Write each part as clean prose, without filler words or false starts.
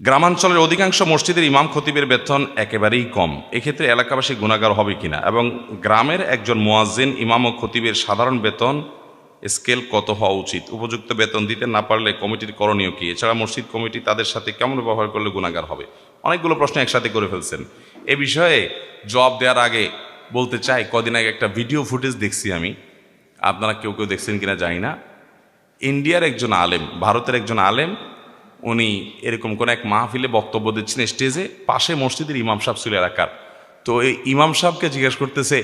গ্রামাঞ্চলের অধিকাংশ মসজিদের ইমাম খতিবের বেতন একেবারেই কম। এক্ষেত্রে এলাকাবাসী গুনাহগার হবে কিনা, এবং গ্রামের একজন মুয়াজ্জিন ইমাম ও খতিবের সাধারণ বেতন স্কেল কত হওয়া উচিত? উপযুক্ত বেতন দিতে না পারলে কমিটির করণীয় কি? এছাড়া মসজিদ কমিটি তাদের সাথে কেমন ব্যবহার করলে গুনাহগার হবে? অনেকগুলো প্রশ্ন একসাথে করে ফেলছেন। এ বিষয়ে জবাব দেওয়ার আগে বলতে চাই, কদিন আগে একটা ভিডিও ফুটেজ দেখছি আমি, আপনারা কেউ কেউ দেখছেন কিনা জানি না। ইন্ডিয়ার একজন আলেম, ভারতের একজন আলেম, উনি এরকম কোন এক মাহফিলে বক্তব্য দিচ্ছেন স্টেজে, পাশে মসজিদের ইমাম সাহেব ছিল এলাকার। তো এই ইমাম সাহেবকে জিজ্ঞেস করতেছে,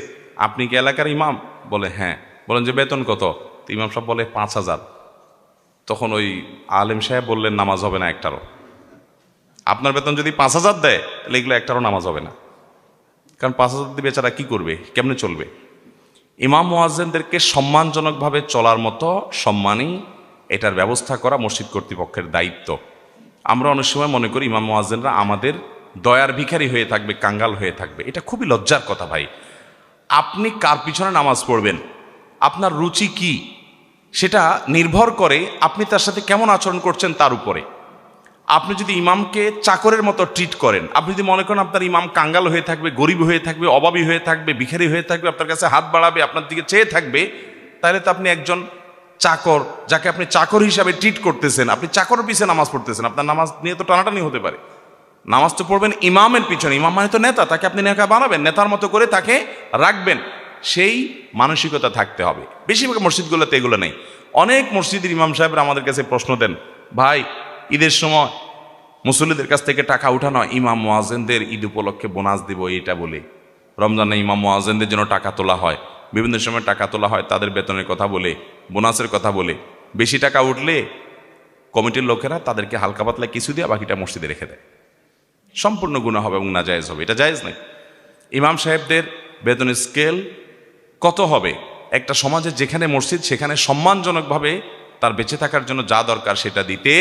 আপনি কি এলাকার ইমাম? বলে হ্যাঁ। বলেন যে বেতন কত? তো ইমাম সাহেব বলে 5,000। তখন ওই আলেম সাহেব বললেন নামাজ হবে না একটারও। আপনার বেতন যদি 5,000 দেয় তাহলে এগুলো একটারও নামাজ হবে না, কারণ 5,000 দিয়ে বেচারা কি করবে, কেমনে চলবে? ইমাম মুয়াজ্জিনদেরকে সম্মানজনকভাবে চলার মতো সম্মানী এটার ব্যবস্থা করা মসজিদ কর্তৃপক্ষের দায়িত্ব। আমরা অনেক সময় মনে করি ইমাম মুয়াজ্জিনরা আমাদের দয়ার ভিখারি হয়ে থাকবে, কাঙ্গাল হয়ে থাকবে। এটা খুবই লজ্জার কথা ভাই। আপনি কার পিছনে নামাজ পড়বেন, আপনার রুচি কি, সেটা নির্ভর করে আপনি তার সাথে কেমন আচরণ করছেন তার উপরে। আপনি যদি ইমামকে চাকরের মতো ট্রিট করেন, আপনি যদি মনে করেন আপনার ইমাম কাঙ্গাল হয়ে থাকবে, গরিব হয়ে থাকবে, অভাবী হয়ে থাকবে, ভিখারি হয়ে থাকবে, আপনার কাছে হাত বাড়াবে, আপনার দিকে চেয়ে থাকবে, তাহলে তো আপনি একজন চাকর, যাকে আপনি চাকর হিসাবে ট্রিট করতেছেন, আপনি চাকরের পিছনে নামাজ পড়তেছেন। আপনার নামাজ নিয়ে তো টানাটানি হতে পারে। নামাজ তো পড়বেন ইমামের পিছনে। ইমাম মানে তো নেতা, তাকে আপনি নেতা বানাবেন, নেতার মতো করে তাকে রাখবেন, সেই মানসিকতা থাকতে হবে। বেশিরভাগ মসজিদগুলোতে এগুলো নেই। অনেক মসজিদের ইমাম সাহেবরা আমাদের কাছে প্রশ্ন দেন, ভাই ঈদের সময় মুসল্লিদের কাছ থেকে টাকা উঠানো, ইমাম মুয়াজ্জিনদের ঈদ উপলক্ষে বোনাস দিব এটা বলে, রমজানে ইমাম মুয়াজ্জিনদের জন্য টাকা তোলা হয়, বিভিন্ন সময় টাকা তোলা হয় তাদের বেতনের কথা বলে, বোনাসের কথা বলে। বেশি টাকা উঠলে কমিটির লোকেরা তাদেরকে হালকা পাতলা কিছু দিয়ে বাকিটা মসজিদে রেখে দেয়। সম্পূর্ণ গুনাহ হবে এবং নাজায়েজ হবে, এটা জায়েজ নাই। ইমাম সাহেবদের বেতনের স্কেল কত হবে? একটা সমাজে যেখানে মসজিদ, সেখানে সম্মানজনকভাবে তার বেঁচে থাকার জন্য যা দরকার সেটা দিতে